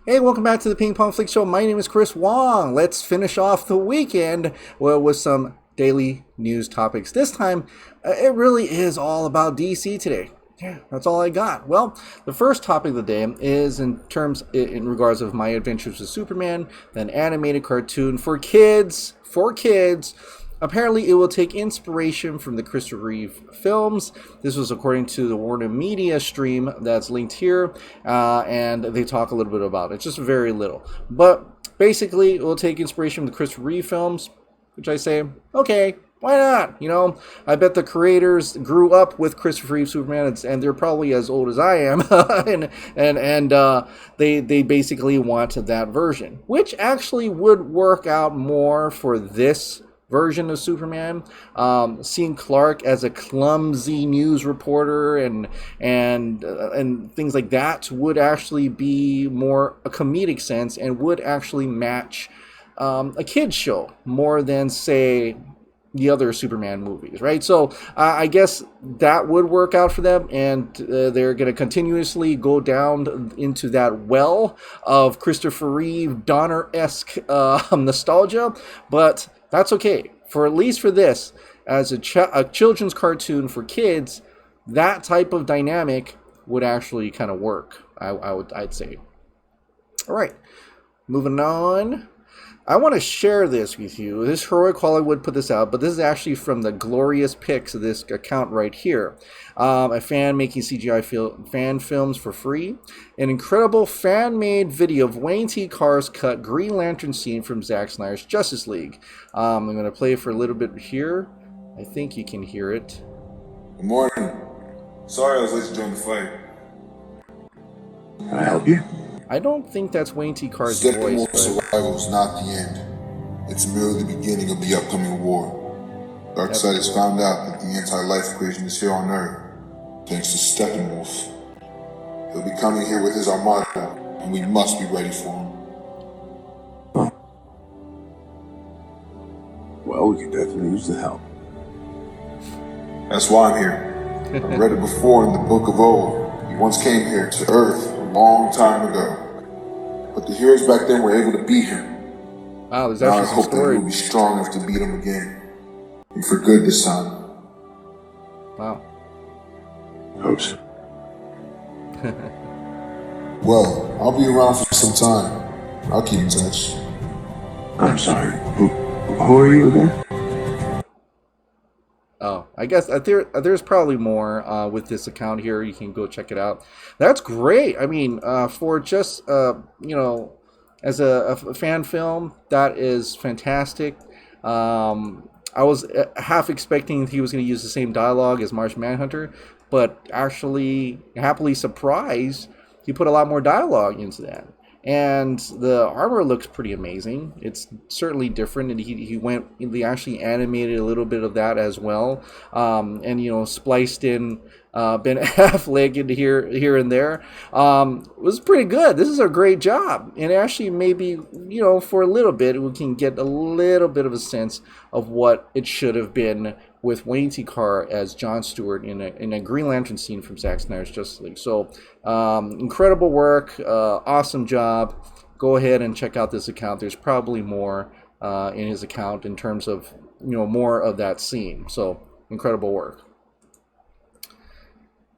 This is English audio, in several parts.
Hey, welcome back to the Ping Pong Flix Show. My name is Chris Wong. Let's finish off the weekend with some daily news topics. This time, it really is all about DC today. Yeah, that's all I got. Well, the first topic of the day is in regards of My Adventures with Superman, an animated cartoon for kids. Apparently, it will take inspiration from the Christopher Reeve films. This was according to the Warner Media stream that's linked here, and they talk a little bit about it, just very little. But basically, it will take inspiration from the Christopher Reeve films, which I say, okay, why not? You know, I bet the creators grew up with Christopher Reeve Superman, and they're probably as old as I am, and they basically want that version, which actually would work out more for this version of Superman. Seeing Clark as a clumsy news reporter and things like that would actually be more a comedic sense and would actually match a kid's show more than, say, the other Superman movies, right? So I guess that would work out for them, and they're going to continuously go down into that well of Christopher Reeve, Donner-esque nostalgia, but that's okay. For at least for this, as a children's cartoon for kids, that type of dynamic would actually kind of work. I'd say. All right, moving on. I want to share this with you. This Heroic Hollywood put this out, but this is actually from the Glorious Pics of this account right here. A fan making CGI fan films for free. An incredible fan-made video of Wayne T. Carr's cut Green Lantern scene from Zack Snyder's Justice League. I'm going to play it for a little bit here. I think you can hear it. Good morning. Sorry I was late to join the fight. Can I help you? I don't think that's Wayne T. Carr's voice. Steppenwolf's survival is not the end. It's merely the beginning of the upcoming war. Darkseid has found out that the anti-life equation is here on Earth, thanks to Steppenwolf. He'll be coming here with his armada, and we must be ready for him. Huh. Well, we could definitely use the help. That's why I'm here. I read it before in the Book of Old. He once came here to Earth a long time ago. But the heroes back then were able to beat him. Wow, there's now actually I some hope story. that we'll be strong enough to beat him again. And for good this time. Wow. Hope so. Well, I'll be around for some time. I'll keep in touch. I'm sorry. Who are you again? Oh, I guess there's probably more with this account here. You can go check it out. That's great. I mean, for just, as a fan film, that is fantastic. I was half expecting he was going to use the same dialogue as Martian Manhunter, but actually, happily surprised, he put a lot more dialogue into that. And the armor looks pretty amazing. It's certainly different, and he actually animated a little bit of that as well, and spliced in Ben Affleck into here and there. It was pretty good. This is a great job, and actually maybe for a little bit we can get a little bit of a sense of what it should have been with Wayne T. Carr as John Stewart in a Green Lantern scene from Zack Snyder's Justice League. So, incredible work, awesome job. Go ahead and check out this account. There's probably more in his account in terms of more of that scene. So, incredible work.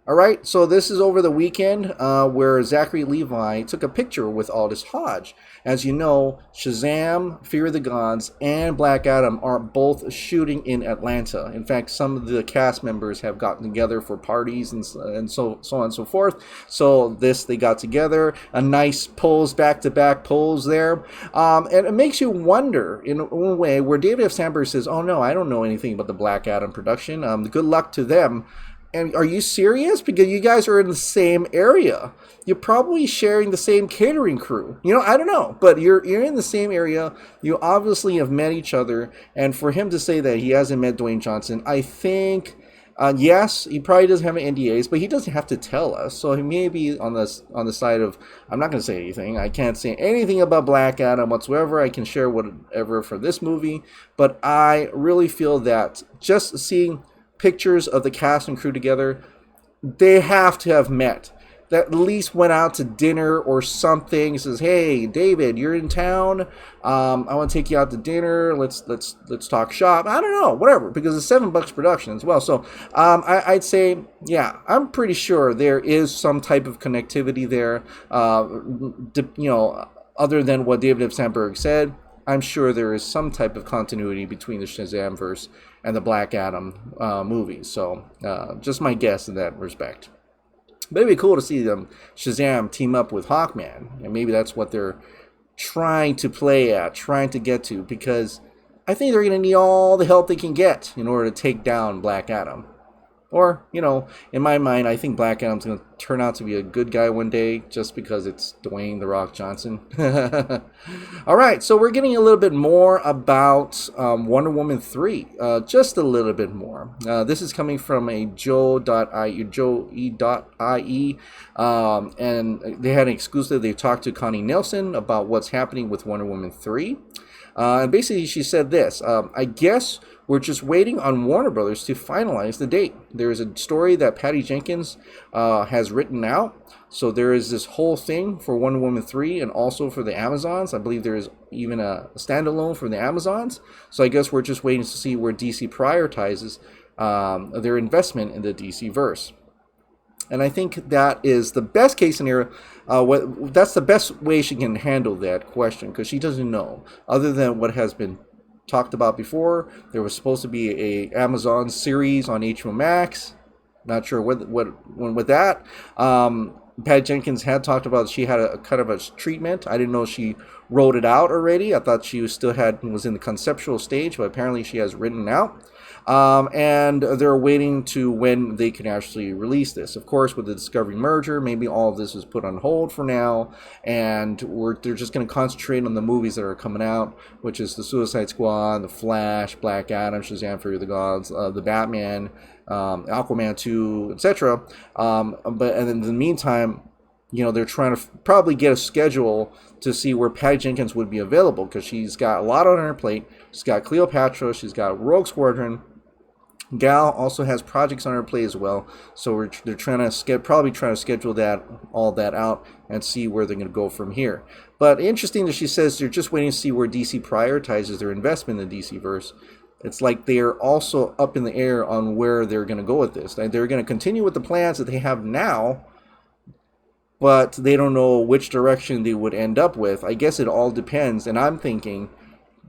All right, so this is over the weekend where Zachary Levi took a picture with Aldous Hodge. As you know, Shazam, Fear of the Gods, and Black Adam are both shooting in Atlanta. In fact, some of the cast members have gotten together for parties and so on and so forth. So they got together, a nice pose, back-to-back pose there. And it makes you wonder, in a way, where David F. Sandberg says, oh no, I don't know anything about the Black Adam production. Good luck to them. And are you serious? Because you guys are in the same area. You're probably sharing the same catering crew. I don't know. But you're in the same area. You obviously have met each other. And for him to say that he hasn't met Dwayne Johnson, I think, yes, he probably doesn't have NDAs, but he doesn't have to tell us. So he may be on the side of, I'm not going to say anything. I can't say anything about Black Adam whatsoever. I can share whatever for this movie. But I really feel that just seeing pictures of the cast and crew together, they have to have met that at least went out to dinner or something. He says, "Hey, David, you're in town. I want to take you out to dinner. Let's talk shop." I don't know, whatever, because it's $7 production as well. So I'd say, yeah, I'm pretty sure there is some type of connectivity there. Other than what David F. Sandberg said, I'm sure there is some type of continuity between the Shazamverse and the Black Adam movies. So just my guess in that respect. But it'd be cool to see them Shazam team up with Hawkman, and maybe that's what they're trying to play at, trying to get to, because I think they're going to need all the help they can get in order to take down Black Adam. Or, in my mind, I think Black Adam's going to turn out to be a good guy one day just because it's Dwayne "The Rock" Johnson. All right, so we're getting a little bit more about Wonder Woman 3. Just a little bit more. This is coming from a Joe.ie, and they had an exclusive. They talked to Connie Nielsen about what's happening with Wonder Woman 3. And basically, she said this, I guess we're just waiting on Warner Brothers to finalize the date. There is a story that Patty Jenkins has written out. So there is this whole thing for Wonder Woman 3 and also for the Amazons. I believe there is even a standalone for the Amazons. So I guess we're just waiting to see where DC prioritizes their investment in the DC verse. And I think that is the best case scenario. That's the best way she can handle that question, because she doesn't know. Other than what has been talked about before, there was supposed to be a Amazon series on HBO Max. Not sure what went with that. Pat Jenkins had talked about she had a kind of a treatment. I didn't know she wrote it out already. I thought she was in the conceptual stage, but apparently she has written out. And they're waiting to when they can actually release this. Of course, with the Discovery merger, maybe all of this is put on hold for now, and they're just going to concentrate on the movies that are coming out, which is the Suicide Squad, the Flash, Black Adam, Shazam: Fury of the Gods, the Batman, Aquaman 2, etc. But in the meantime, they're trying to probably get a schedule to see where Patty Jenkins would be available, because she's got a lot on her plate. She's got Cleopatra, she's got Rogue Squadron. Gal also has projects on her plate as well, so they're trying to schedule all that out and see where they're going to go from here. But interesting that she says they're just waiting to see where DC prioritizes their investment in the DC verse. It's like they're also up in the air on where they're going to go with this. They're going to continue with the plans that they have now, but they don't know which direction they would end up with. I guess it all depends, and I'm thinking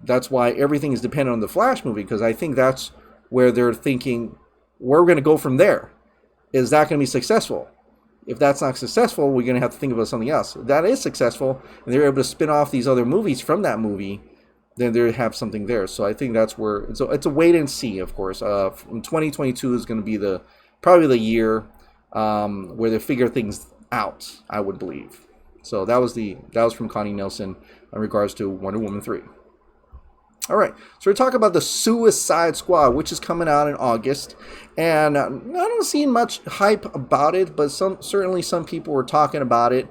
that's why everything is dependent on the Flash movie, because I think that's where they're thinking, where we're going to go from there. Is that going to be successful? If that's not successful, we're going to have to think about something else. If that is successful, and they're able to spin off these other movies from that movie, then they have something there. So I think that's where it's a wait and see. Of course, 2022 is going to be probably the year where they figure things out, I would believe. So that was from Connie Nielsen in regards to Wonder Woman 3. All right, so we're talking about the Suicide Squad, which is coming out in August, and I don't see much hype about it, but certainly some people were talking about it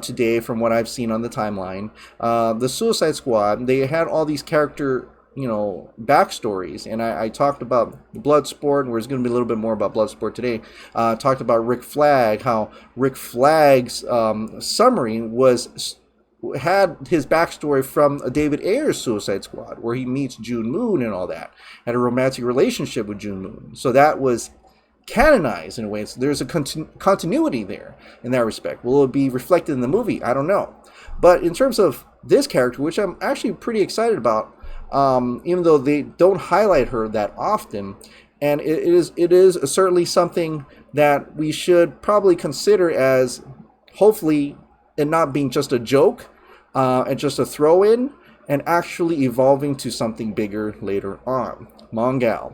today from what I've seen on the timeline. The Suicide Squad, they had all these character backstories, and I talked about Bloodsport, and there's going to be a little bit more about Bloodsport today. Talked about Rick Flag, how Rick Flag's summary had his backstory from David Ayer's Suicide Squad, where he meets June Moon and all that, had a romantic relationship with June Moon. So that was canonized in a way. So there's a continuity there in that respect. Will it be reflected in the movie? I don't know. But in terms of this character, which I'm actually pretty excited about, even though they don't highlight her that often, and it is certainly something that we should probably consider as hopefully it not being just a joke and just a throw-in, and actually evolving to something bigger later on. Mongul.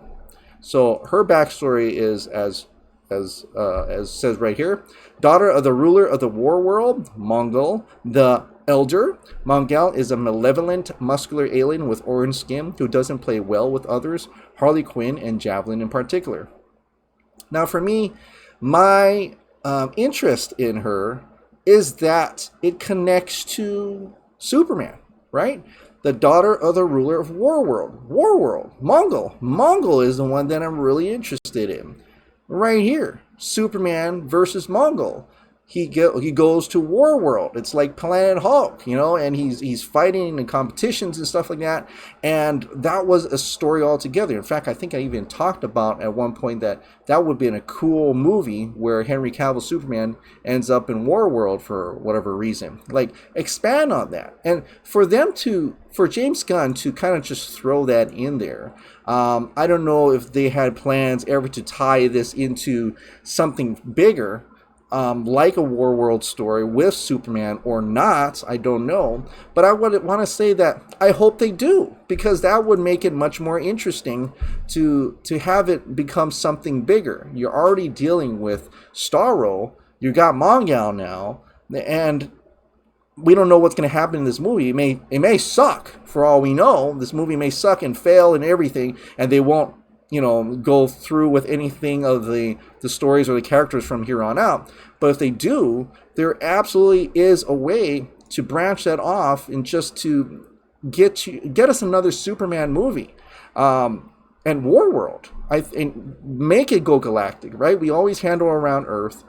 So her backstory is as says right here, daughter of the ruler of the war world, Mongul the Elder. Mongul is a malevolent, muscular alien with orange skin who doesn't play well with others, Harley Quinn and Javelin in particular. Now for me, my interest in her is that it connects to Superman, right? The daughter of the ruler of Warworld, Mongul. Mongul is the one that I'm really interested in. Right here, Superman versus Mongul. he goes to War World. It's like Planet Hulk, and he's fighting in competitions and stuff like that. And that was a story altogether. In fact, I think I even talked about at one point that would have been a cool movie where Henry Cavill Superman ends up in War World for whatever reason. Like, expand on that. And for James Gunn to kind of just throw that in there, I don't know if they had plans ever to tie this into something bigger, like a War World story with Superman or not. I don't know. But I would want to say that I hope they do, because that would make it much more interesting to have it become something bigger. You're already dealing with Starro. You got Mongul now, and we don't know what's going to happen in this movie. It may suck, for all we know. This movie may suck and fail and everything, and they won't go through with anything of the stories or the characters from here on out. But if they do, there absolutely is a way to branch that off and just to get us another Superman movie. And War World, and make it go galactic, right? We always handle around Earth.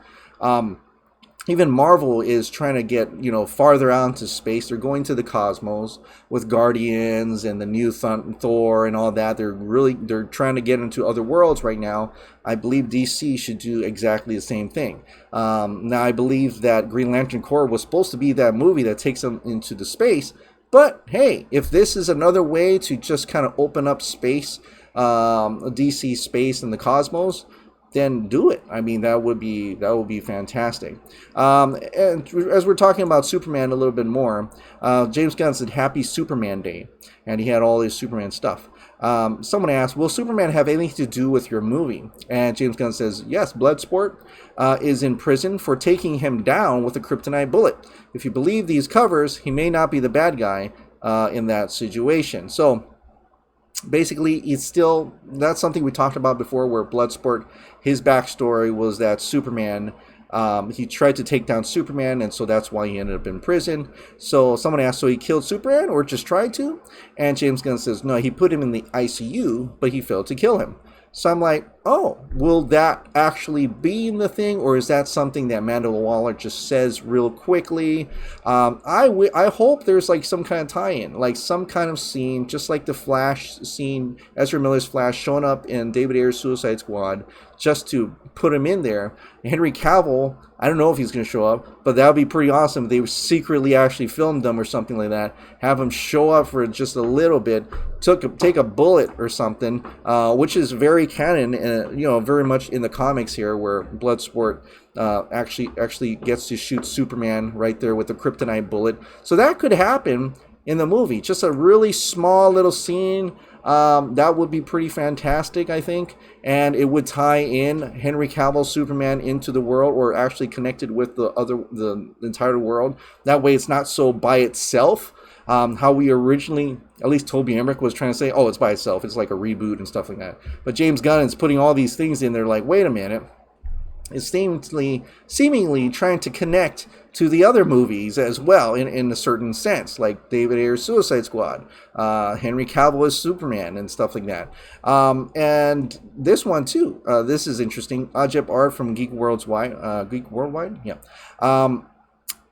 Even Marvel is trying to get, farther out into space. They're going to the cosmos with Guardians and the new Thor and all that. They're trying to get into other worlds right now. I believe DC should do exactly the same thing. Now, I believe that Green Lantern Corps was supposed to be that movie that takes them into the space. But hey, if this is another way to just kind of open up space, DC space and the cosmos, then do it. I mean, that would be fantastic. And as we're talking about Superman a little bit more, James Gunn said Happy Superman Day, and he had all his Superman stuff. Someone asked, will Superman have anything to do with your movie? And James Gunn says, yes, Bloodsport is in prison for taking him down with a kryptonite bullet. If you believe these covers, he may not be the bad guy in that situation. So basically, that's something we talked about before, where Bloodsport, his backstory was that Superman, he tried to take down Superman, and so that's why he ended up in prison. So someone asked, so he killed Superman or just tried to? And James Gunn says, no, he put him in the ICU, but he failed to kill him. So I'm like, oh, will that actually be in the thing, or is that something that Amanda Waller just says real quickly? I hope there's like some kind of tie-in, like some kind of scene, just like the Flash scene, Ezra Miller's Flash showing up in David Ayer's Suicide Squad, just to put him in there. Henry Cavill, I don't know if he's going to show up, but that would be pretty awesome if they secretly actually filmed them or something like that. Have him show up for just a little bit, take a bullet or something, which is very canon, very much in the comics here, where Bloodsport actually gets to shoot Superman right there with the kryptonite bullet. So that could happen in the movie. Just a really small little scene. That would be pretty fantastic, I think, and it would tie in Henry Cavill's Superman into the world, or actually connected with the entire world. That way, it's not so by itself. How we originally, at least Toby Emmerich was trying to say, oh, it's by itself. It's like a reboot and stuff like that. But James Gunn is putting all these things in there, like, wait a minute. It's seemingly trying to connect to the other movies as well, in a certain sense, like David Ayer's Suicide Squad, Henry Cavill as Superman, and stuff like that. And this one too. This is interesting. Ajep Art from Geek Worldwide, yeah.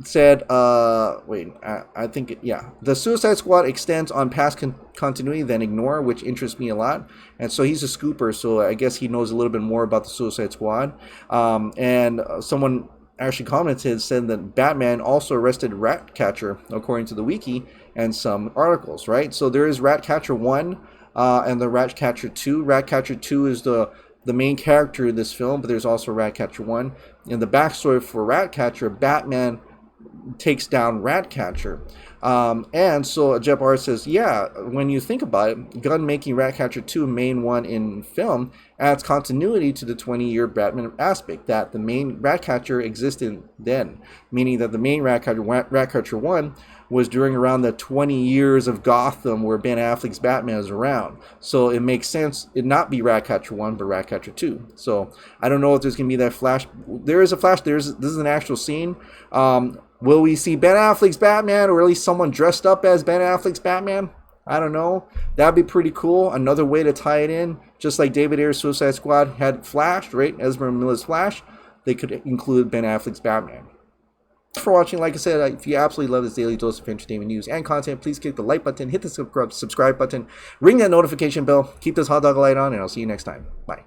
Said, I think, the Suicide Squad extends on past continuity than Ignore, which interests me a lot. And so he's a scooper, so I guess he knows a little bit more about the Suicide Squad. And someone actually commented, said that Batman also arrested Ratcatcher, according to the wiki and some articles, right? So there is Ratcatcher 1 and the Ratcatcher 2. Ratcatcher 2 is the main character in this film, but there's also Ratcatcher 1. In the backstory for Ratcatcher, Batman takes down Ratcatcher. And so Jeb R says, yeah, when you think about it, Gunn making Ratcatcher 2 main one in film adds continuity to the 20-year Batman aspect, that the main Ratcatcher existed then, meaning that the main Ratcatcher 1 was during around the 20 years of Gotham where Ben Affleck's Batman is around. So it makes sense it not be Ratcatcher 1, but Ratcatcher 2. So I don't know if there's going to be that Flash. There is a Flash. This is an actual scene. Will we see Ben Affleck's Batman, or at least someone dressed up as Ben Affleck's Batman? I don't know. That'd be pretty cool. Another way to tie it in. Just like David Ayer's Suicide Squad had Flash, right? Ezra Miller's Flash. They could include Ben Affleck's Batman. for watching. Like I said, if you absolutely love this daily dose of entertainment news and content, please click the like button, hit the subscribe button, ring that notification bell, keep this hot dog light on, and I'll see you next time. Bye.